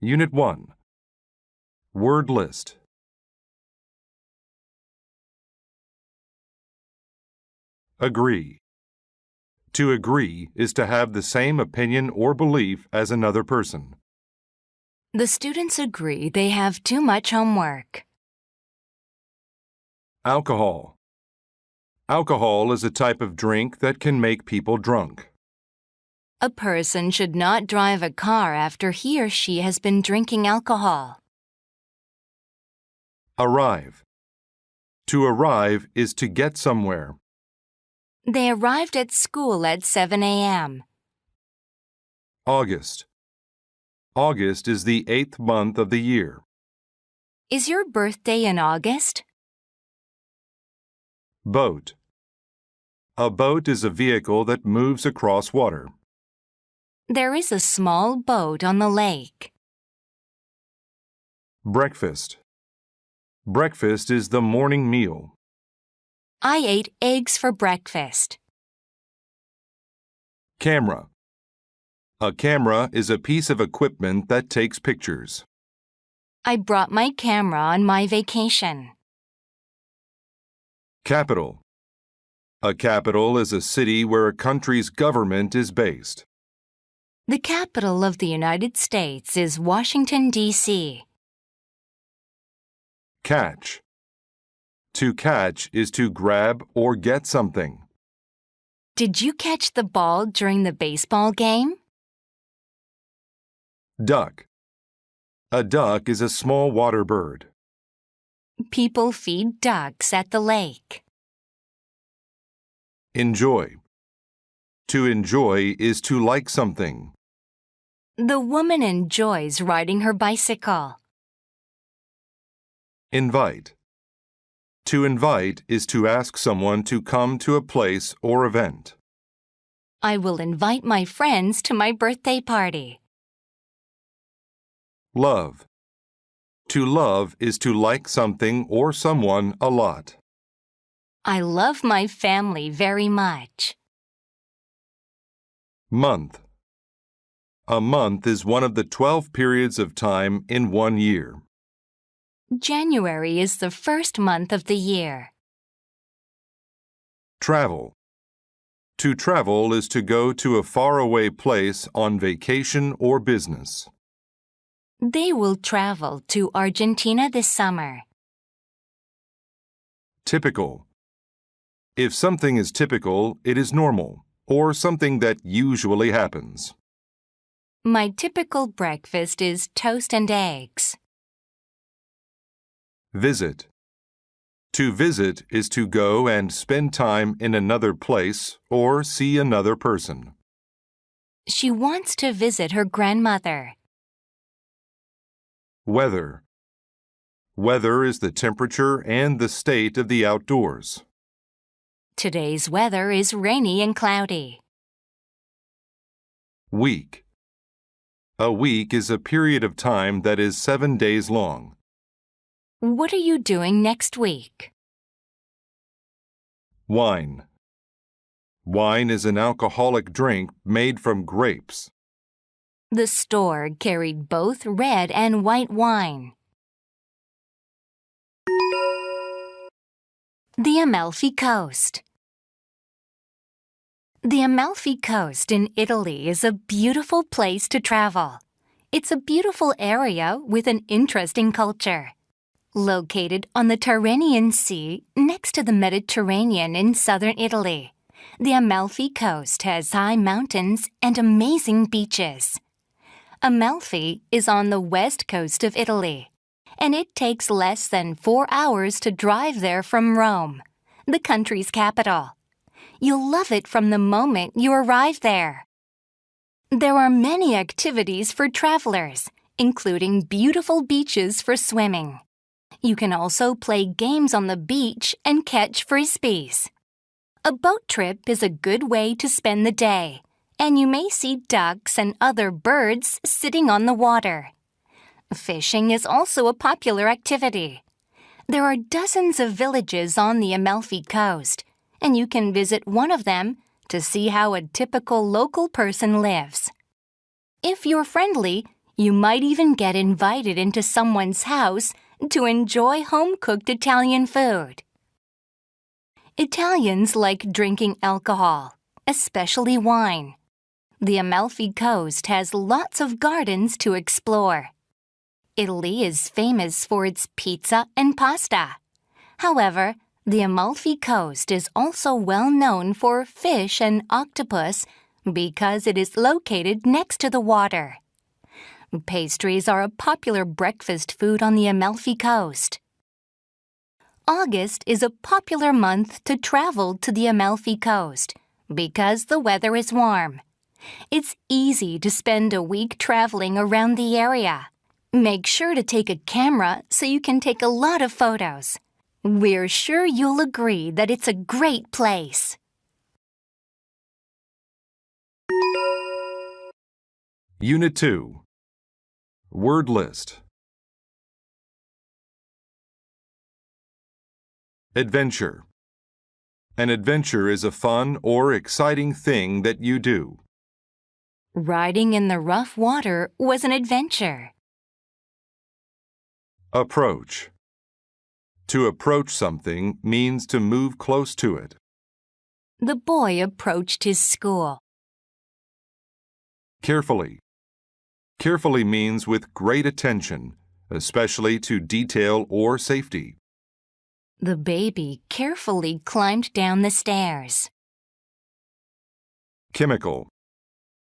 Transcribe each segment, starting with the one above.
Unit 1. Word list. Agree. To agree is to have the same opinion or belief as another person. The students agree they have too much homework. Alcohol. Alcohol is a type of drink that can make people drunk. A person should not drive a car after he or she has been drinking alcohol. Arrive. To arrive is to get somewhere. They arrived at school at 7 a.m. August. August is the 8th month of the year. Is your birthday in August? Boat. A boat is a vehicle that moves across water. There is a small boat on the lake. Breakfast. Breakfast is the morning meal. I ate eggs for breakfast. Camera. A camera is a piece of equipment that takes pictures. I brought my camera on my vacation. Capital. A capital is a city where a country's government is based. The capital of the United States is Washington, D.C. Catch. To catch is to grab or get something. Did you catch the ball during the baseball game? Duck. A duck is a small water bird. People feed ducks at the lake. Enjoy. To enjoy is to like something. The woman enjoys riding her bicycle. Invite. To invite is to ask someone to come to a place or event. I will invite my friends to my birthday party. Love. To love is to like something or someone a lot. I love my family very much. Month. A month is one of the 12 periods of time in 1 year. January is the first month of the year. Travel. To travel is to go to a faraway place on vacation or business. They will travel to Argentina this summer. Typical. If something is typical, it is normal, or something that usually happens. My typical breakfast is toast and eggs. Visit. To visit is to go and spend time in another place or see another person. She wants to visit her grandmother. Weather. Weather is the temperature and the state of the outdoors. Today's weather is rainy and cloudy. Week. A week is a period of time that is 7 days long. What are you doing next week? Wine. Wine is an alcoholic drink made from grapes. The store carried both red and white wine. The Amalfi Coast. The Amalfi Coast in Italy is a beautiful place to travel. It's a beautiful area with an interesting culture. Located on the Tyrrhenian Sea next to the Mediterranean in southern Italy, the Amalfi Coast has high mountains and amazing beaches. Amalfi is on the west coast of Italy, and it takes less than 4 hours to drive there from Rome, the country's capital. You'll love it from the moment you arrive there. There are many activities for travelers, including beautiful beaches for swimming. You can also play games on the beach and catch frisbees. A boat trip is a good way to spend the day, and you may see ducks and other birds sitting on the water. Fishing is also a popular activity. There are dozens of villages on the Amalfi Coast, and you can visit one of them to see how a typical local person lives. If you're friendly, You might even get invited into someone's house to enjoy home-cooked Italian food. Italians like drinking alcohol, especially wine. The Amalfi Coast has lots of gardens to explore. Italy is famous for its pizza and pasta. However, the Amalfi Coast is also well known for fish and octopus because it is located next to the water. Pastries are a popular breakfast food on the Amalfi Coast. August is a popular month to travel to the Amalfi Coast because the weather is warm. It's easy to spend a week traveling around the area. Make sure to take a camera so you can take a lot of photos. We're sure you'll agree that it's a great place. Unit 2. Word list. Adventure. An adventure is a fun or exciting thing that you do. Riding in the rough water was an adventure. Approach. To approach something means to move close to it. The boy approached his school. Carefully. Carefully means with great attention, especially to detail or safety. The baby carefully climbed down the stairs. Chemical.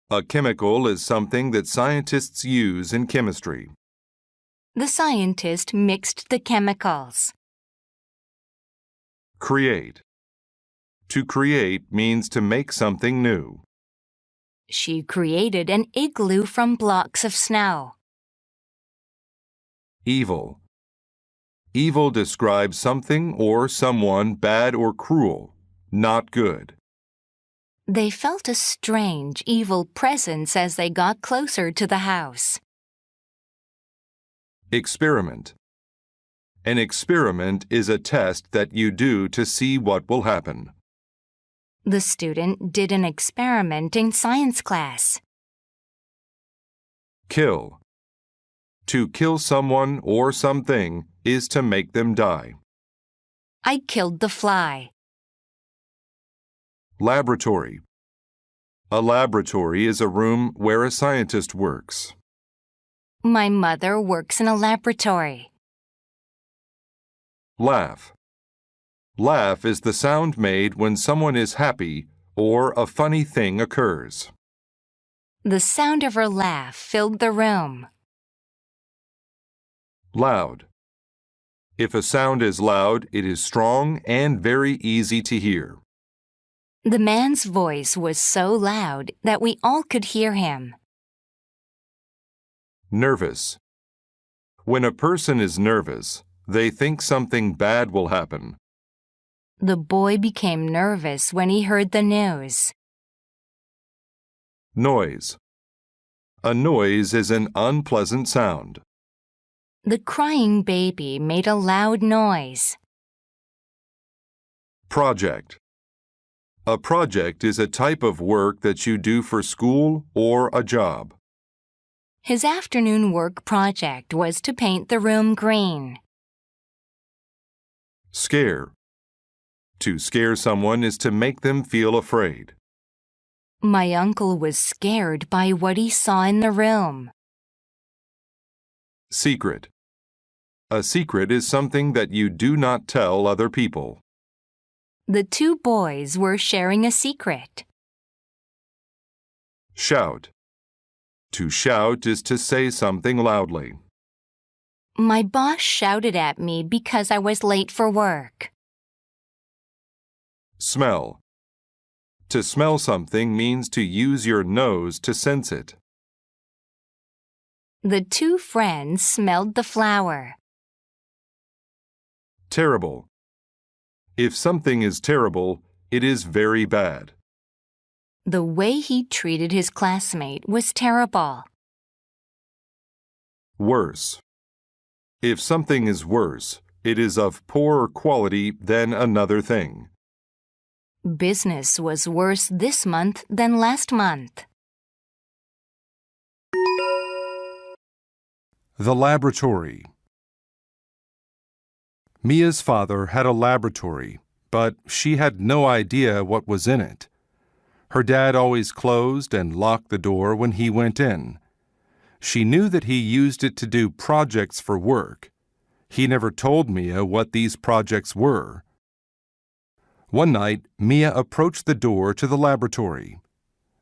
A chemical is something that scientists use in chemistry. The scientist mixed the chemicals. Create. To create means to make something new. She created an igloo from blocks of snow. Evil. Evil describes something or someone bad or cruel, not good. They felt a strange, evil presence as they got closer to the house. Experiment. An experiment is a test that you do to see what will happen. The student did an experiment in science class. Kill. To kill someone or something is to make them die. I killed the fly. Laboratory. A laboratory is a room where a scientist works. My mother works in a laboratory. Laugh. Laugh is the sound made when someone is happy or a funny thing occurs. The sound of her laugh filled the room. Loud. If a sound is loud, it is strong and very easy to hear. The man's voice was so loud that we all could hear him. Nervous. When a person is nervous, they think something bad will happen. The boy became nervous when he heard the news. Noise. A noise is an unpleasant sound. The crying baby made a loud noise. Project. A project is a type of work that you do for school or a job. His afternoon work project was to paint the room green. Scare. To scare someone is to make them feel afraid. My uncle was scared by what he saw in the room. Secret. A secret is something that you do not tell other people. The two boys were sharing a secret. Shout. To shout is to say something loudly. My boss shouted at me because I was late for work. Smell. To smell something means to use your nose to sense it. The two friends smelled the flower. Terrible. If something is terrible, it is very bad. The way he treated his classmate was terrible. Worse. If something is worse, it is of poorer quality than another thing. Business was worse this month than last month. The laboratory. Mia's father had a laboratory, but she had no idea what was in it. Her dad always closed and locked the door when he went in. She knew that he used it to do projects for work. He never told Mia what these projects were. One night, Mia approached the door to the laboratory.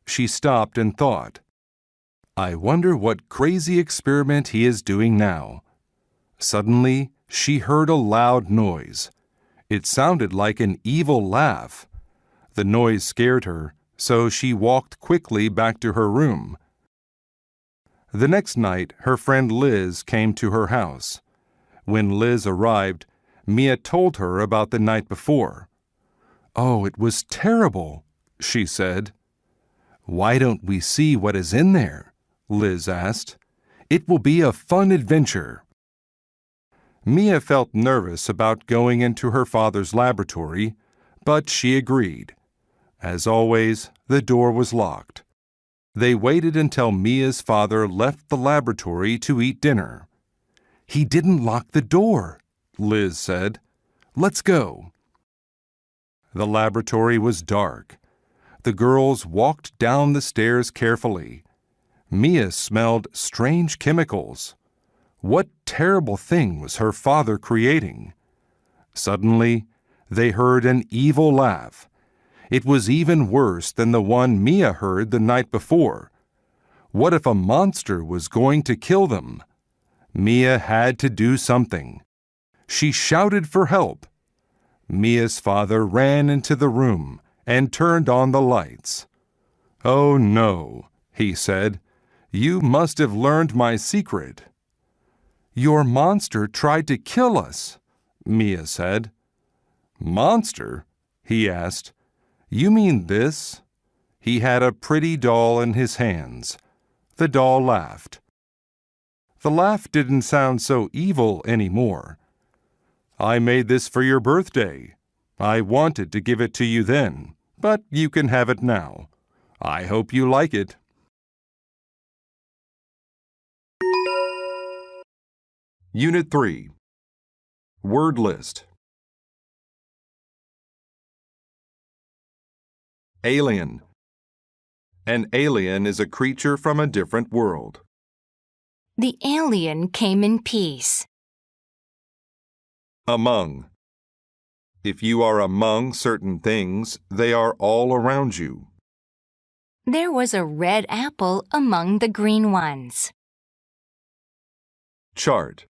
She stopped and thought, "I wonder what crazy experiment he is doing now." Suddenly, she heard a loud noise. It sounded like an evil laugh. The noise scared her, so she walked quickly back to her room. The next night, her friend Liz came to her house. When Liz arrived, Mia told her about the night before. "Oh, it was terrible," she said. "Why don't we see what is in there?" Liz asked. "It will be a fun adventure." Mia felt nervous about going into her father's laboratory, but she agreed. As always, the door was locked. They waited until Mia's father left the laboratory to eat dinner. "He didn't lock the door," Liz said. "Let's go." The laboratory was dark. The girls walked down the stairs carefully. Mia smelled strange chemicals. What terrible thing was her father creating? Suddenly, they heard an evil laugh. It was even worse than the one Mia heard the night before. What if a monster was going to kill them? Mia had to do something. She shouted for help. Mia's father ran into the room and turned on the lights. "Oh no," he said. "You must have learned my secret." "Your monster tried to kill us," Mia said. "Monster?" he asked. "You mean this?" He had a pretty doll in his hands. The doll laughed. The laugh didn't sound so evil anymore. "I made this for your birthday. I wanted to give it to you then, but you can have it now. I hope you like it." Unit 3. Word list. Alien. An alien is a creature from a different world. The alien came in peace. Among. If you are among certain things, they are all around you. There was a red apple among the green ones. Chart.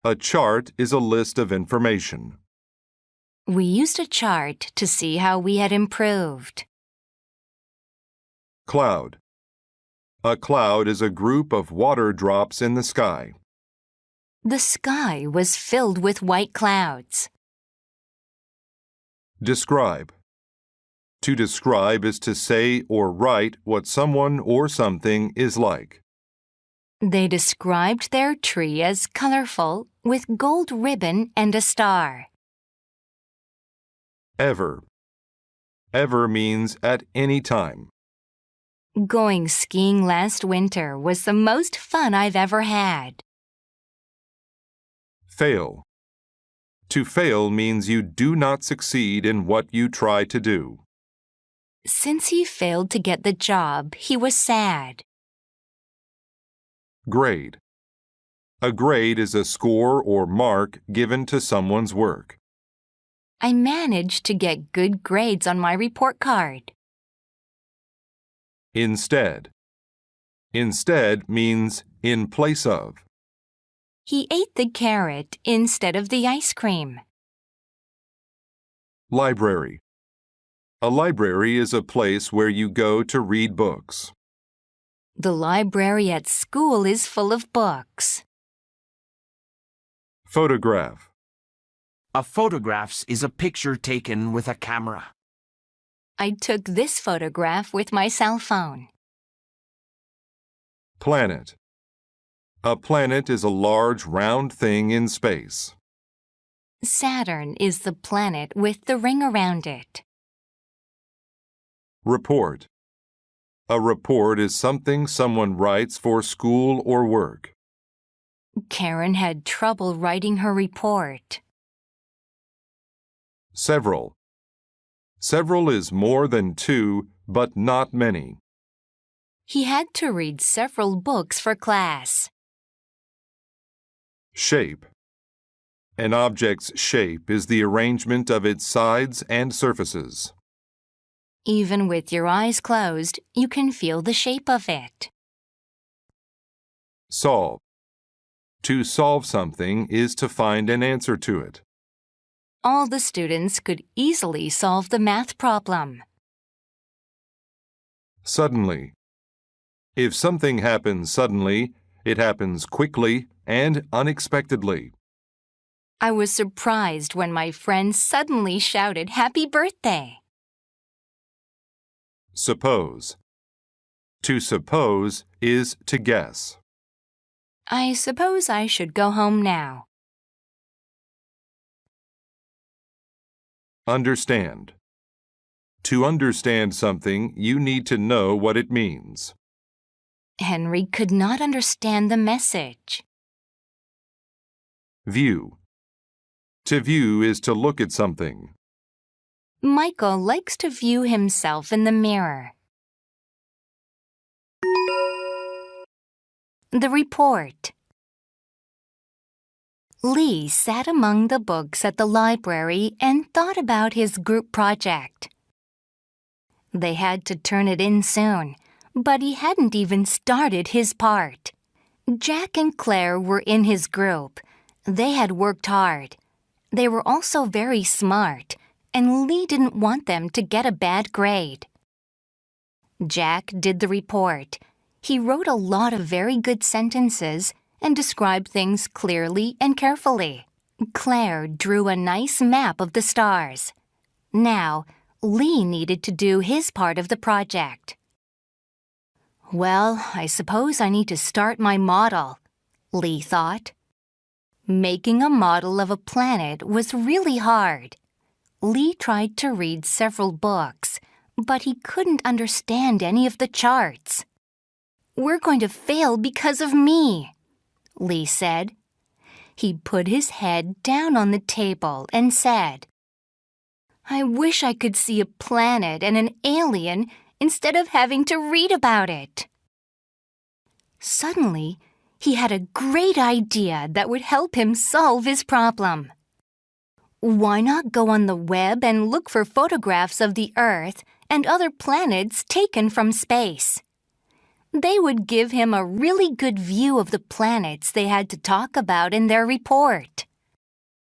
A chart is a list of information. We used a chart to see how we had improved. Cloud. A cloud is a group of water drops in the sky. The sky was filled with white clouds. Describe. To describe is to say or write what someone or something is like. They described their tree as colorful, with gold ribbon and a star. Ever. Ever means at any time. Going skiing last winter was the most fun I've ever had. Fail. To fail means you do not succeed in what you try to do. Since he failed to get the job, he was sad. Grade. A grade is a score or mark given to someone's work. I managed to get good grades on my report card. Instead. Instead means in place of. He ate the carrot instead of the ice cream. Library. A library is a place where you go to read books. The library at school is full of books. Photograph. A photograph is a picture taken with a camera. I took this photograph with my cell phone. Planet. A planet is a large round thing in space. Saturn is the planet with the ring around it. Report. A report is something someone writes for school or work. Karen had trouble writing her report. Several. Several is more than two, but not many. He had to read several books for class. Shape. An object's shape is the arrangement of its sides and surfaces. Even with your eyes closed, you can feel the shape of it. Solve. To solve something is to find an answer to it. All the students could easily solve the math problem. Suddenly. If something happens suddenly, it happens quickly and unexpectedly. I was surprised when my friend suddenly shouted, "Happy birthday!" Suppose. To suppose is to guess. I suppose I should go home now. Understand. To understand something, you need to know what it means. Henry could not understand the message. View. To view is to look at something. Michael likes to view himself in the mirror. The report. Lee sat among the books at the library and thought about his group project. They had to turn it in soon, but he hadn't even started his part. Jack and Claire were in his group. They had worked hard. They were also very smart, and Lee didn't want them to get a bad grade. Jack did the report. He wrote a lot of very good sentences and described things clearly and carefully. Claire drew a nice map of the stars. Now, Lee needed to do his part of the project. Well, I suppose I need to start my model, Lee thought. Making a model of a planet was really hard. Lee tried to read several books, but he couldn't understand any of the charts. "We're going to fail because of me," Lee said. He put his head down on the table and said, "I wish I could see a planet and an alien instead of having to read about it." Suddenly, he had a great idea that would help him solve his problem. Why not go on the web and look for photographs of the Earth and other planets taken from space? They would give him a really good view of the planets they had to talk about in their report.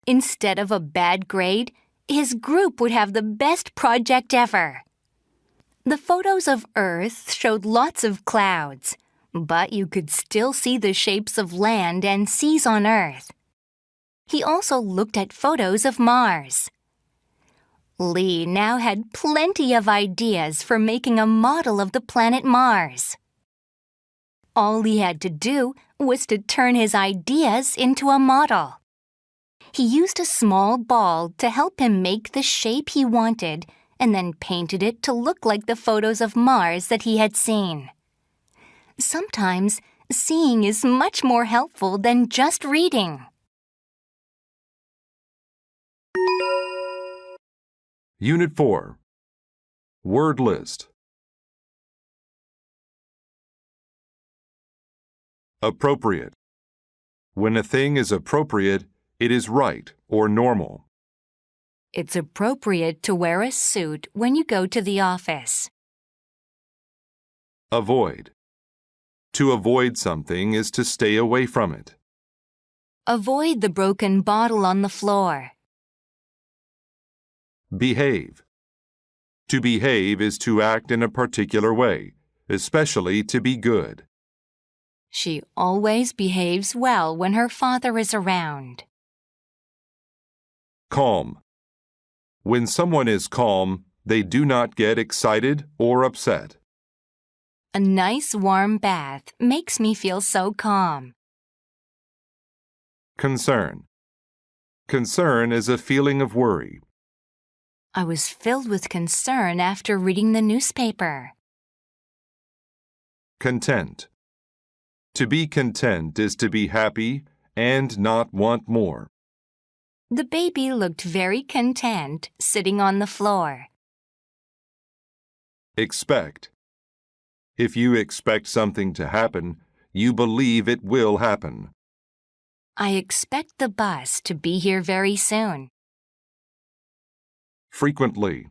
Instead of a bad grade, his group would have the best project ever. The photos of Earth showed lots of clouds, but you could still see the shapes of land and seas on Earth. He also looked at photos of Mars. Lee now had plenty of ideas for making a model of the planet Mars. All he had to do was to turn his ideas into a model. He used a small ball to help him make the shape he wanted and then painted it to look like the photos of Mars that he had seen. Sometimes, seeing is much more helpful than just reading. Unit 4. Word list. Appropriate. When a thing is appropriate, it is right or normal. It's appropriate to wear a suit when you go to the office. Avoid. To avoid something is to stay away from it. Avoid the broken bottle on the floor. Behave. To behave is to act in a particular way, especially to be good. She always behaves well when her father is around. Calm. When someone is calm, they do not get excited or upset. A nice warm bath makes me feel so calm. Concern. Concern is a feeling of worry. I was filled with concern after reading the newspaper. Content. To be content is to be happy and not want more. The baby looked very content sitting on the floor. Expect. If you expect something to happen, you believe it will happen. I expect the bus to be here very soon. Frequently.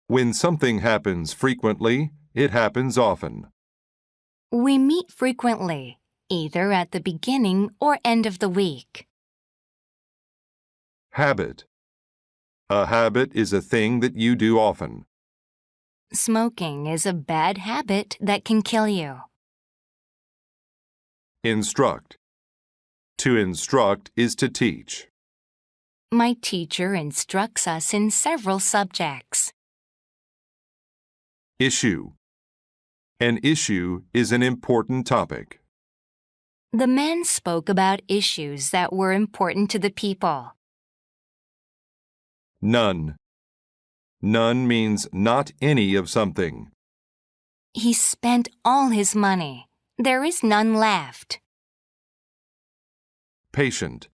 When something happens frequently, it happens often. We meet frequently, either at the beginning or end of the week. Habit. A habit is a thing that you do often. Smoking is a bad habit that can kill you. Instruct. To instruct is to teach. My teacher instructs us in several subjects. Issue. An issue is an important topic. The men spoke about issues that were important to the people. None. None means not any of something. He spent all his money. There is none left. Patient.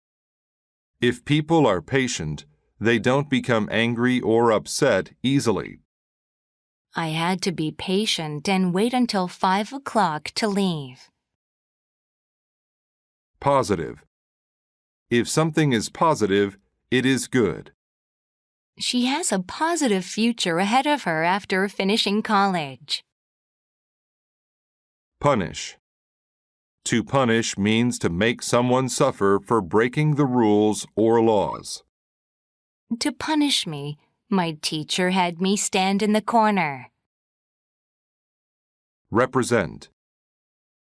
If people are patient, they don't become angry or upset easily. I had to be patient and wait until 5 o'clock to leave. Positive. If something is positive, it is good. She has a positive future ahead of her after finishing college. Punish. To punish means to make someone suffer for breaking the rules or laws. To punish me, my teacher had me stand in the corner. Represent.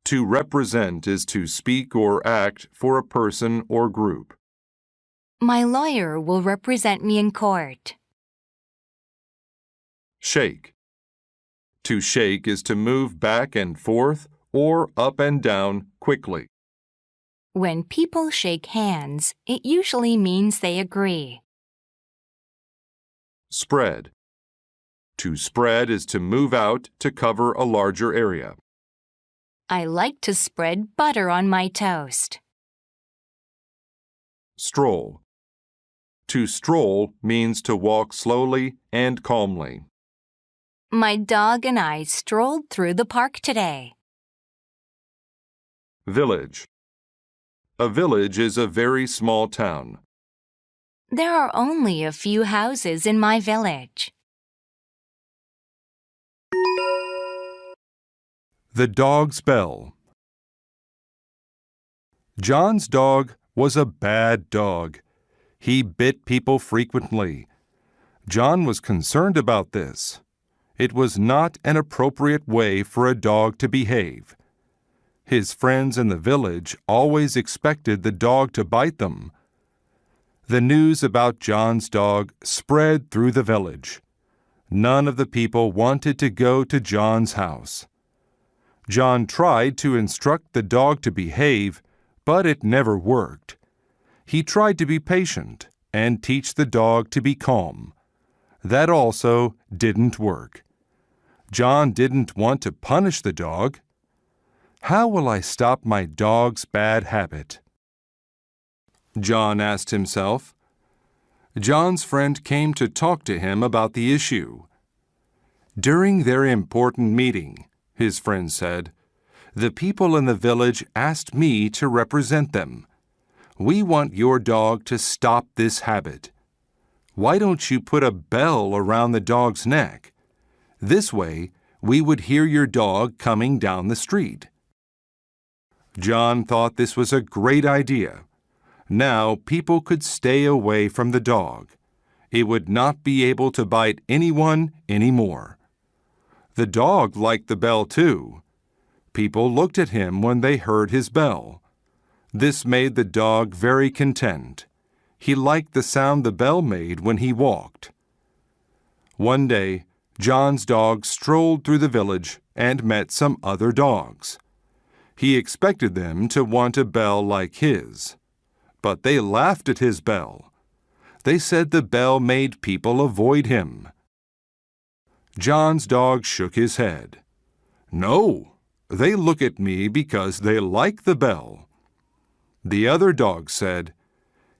To represent is to speak or act for a person or group. My lawyer will represent me in court. Shake. To shake is to move back and forth or up and down quickly. When people shake hands, it usually means they agree. Spread. To spread is to move out to cover a larger area. I like to spread butter on my toast. Stroll. To stroll means to walk slowly and calmly. My dog and I strolled through the park today. Village. A village is a very small town. There are only a few houses in my village. The dog's bell. John's dog was a bad dog. He bit people frequently. John was concerned about this. It was not an appropriate way for a dog to behave. His friends in the village always expected the dog to bite them. The news about John's dog spread through the village. None of the people wanted to go to John's house. John tried to instruct the dog to behave, but it never worked. He tried to be patient and teach the dog to be calm. That also didn't work. John didn't want to punish the dog. How will I stop my dog's bad habit? John asked himself. John's friend came to talk to him about the issue. During their important meeting, his friend said, the people in the village asked me to represent them. We want your dog to stop this habit. Why don't you put a bell around the dog's neck? This way, we would hear your dog coming down the street. John thought this was a great idea. Now people could stay away from the dog. It would not be able to bite anyone anymore. The dog liked the bell too. People looked at him when they heard his bell. This made the dog very content. He liked the sound the bell made when he walked. One day, John's dog strolled through the village and met some other dogs. He expected them to want a bell like his. But they laughed at his bell. They said the bell made people avoid him. John's dog shook his head. No, they look at me because they like the bell. The other dog said,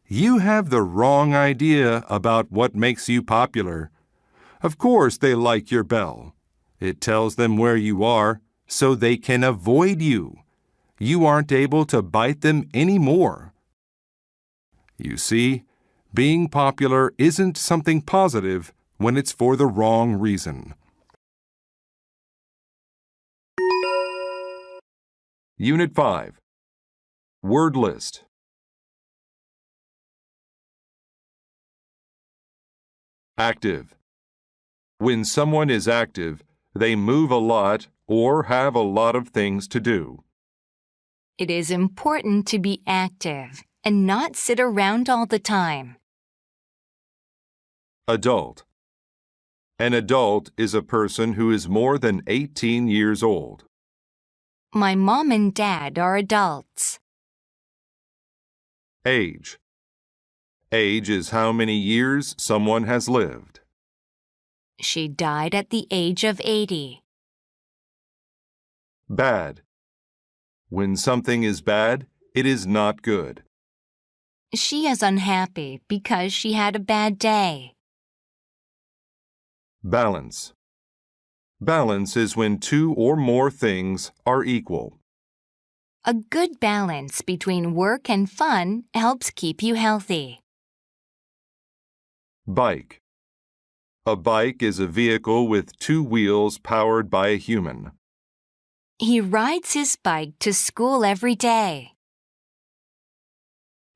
"You have the wrong idea about what makes you popular. Of course they like your bell. It tells them where you are, so they can avoid you. You aren't able to bite them anymore." You see, being popular isn't something positive when it's for the wrong reason. Unit 5. Word list. Active. When someone is active, they move a lot or have a lot of things to do. It is important to be active and not sit around all the time. Adult. An adult is a person who is more than 18 years old. My mom and dad are adults. Age. Age is how many years someone has lived. She died at the age of 80. Bad. When something is bad, it is not good. She is unhappy because she had a bad day. Balance. Balance is when two or more things are equal. A good balance between work and fun helps keep you healthy. Bike. A bike is a vehicle with two wheels powered by a human. He rides his bike to school every day.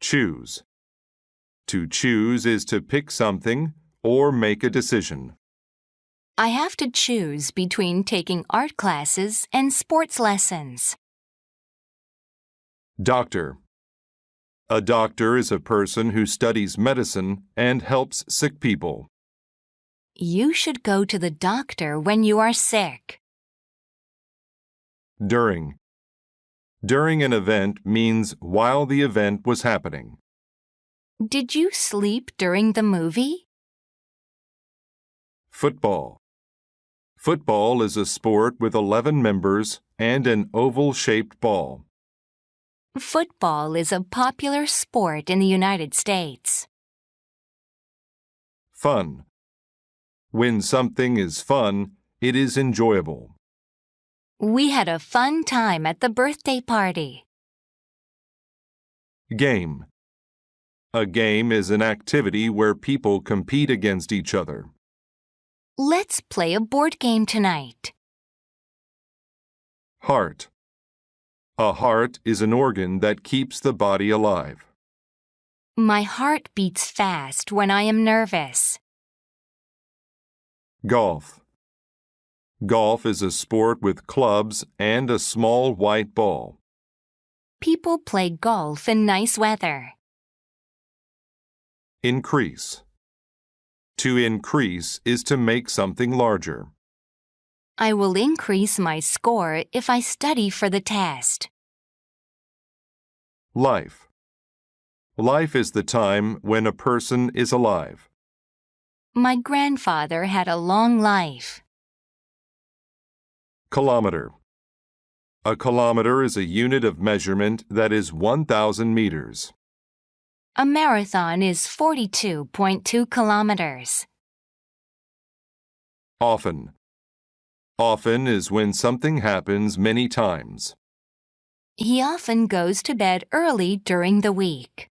Choose. To choose is to pick something or make a decision. I have to choose between taking art classes and sports lessons. Doctor. A doctor is a person who studies medicine and helps sick people. You should go to the doctor when you are sick. During. During an event means while the event was happening. Did you sleep during the movie? Football. Football is a sport with 11 members and an oval-shaped ball. Football is a popular sport in the United States. Fun. When something is fun, it is enjoyable. We had a fun time at the birthday party. Game. A game is an activity where people compete against each other. Let's play a board game tonight. Heart. A heart is an organ that keeps the body alive. My heart beats fast when I am nervous. Golf. Golf is a sport with clubs and a small white ball. People play golf in nice weather. Increase. To increase is to make something larger. I will increase my score if I study for the test. Life. Life is the time when a person is alive. My grandfather had a long life. Kilometer. A kilometer is a unit of measurement that is 1,000 meters. A marathon is 42.2 kilometers. Often. Often is when something happens many times. He often goes to bed early during the week.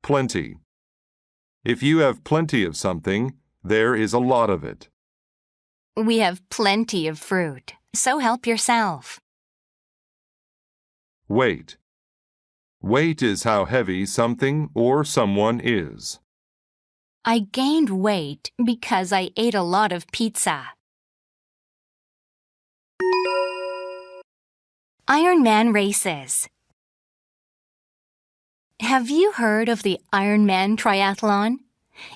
Plenty. If you have plenty of something, there is a lot of it. We have plenty of fruit, so help yourself. Weight. Weight is how heavy something or someone is. I gained weight because I ate a lot of pizza. Ironman races. Have you heard of the Ironman triathlon?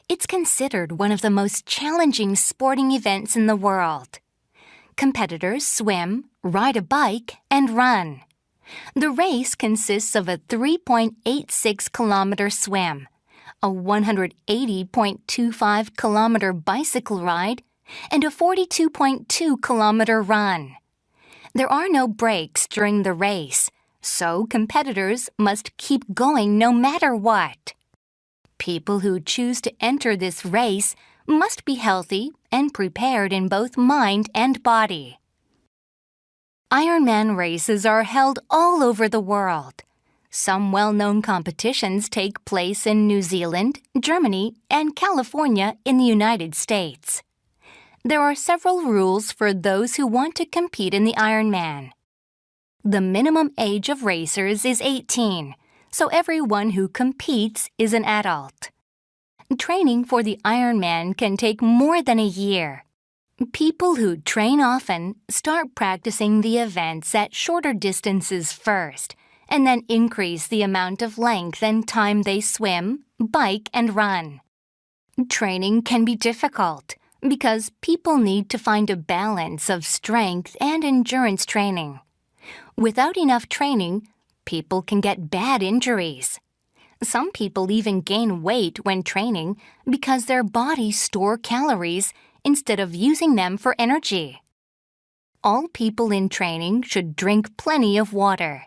It's considered one of the most challenging sporting events in the world. Competitors swim, ride a bike, and run. The race consists of a 3.86-kilometer swim, a 180.25-kilometer bicycle ride, and a 42.2-kilometer run. There are no breaks during the race, So competitors must keep going no matter what. People who choose to enter this race must be healthy and prepared in both mind and body. Ironman races are held all over the world. Some well-known competitions take place in New Zealand, Germany, and California in the United States. There are several rules for those who want to compete in the Ironman. The minimum age of racers is 18, so everyone who competes is an adult. Training for the Ironman can take more than a year. People who train often start practicing the events at shorter distances first, and then increase the amount of length and time they swim, bike, and run. Training can be difficult because people need to find a balance of strength and endurance training. Without enough training, people can get bad injuries. Some people even gain weight when training because their bodies store calories instead of using them for energy. All people in training should drink plenty of water.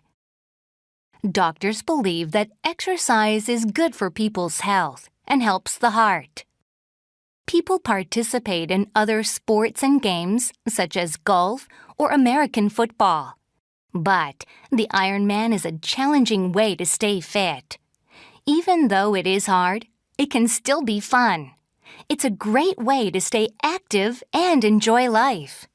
Doctors believe that exercise is good for people's health and helps the heart. People participate in other sports and games such as golf or American football. But the Ironman is a challenging way to stay fit. Even though it is hard, it can still be fun. It's a great way to stay active and enjoy life.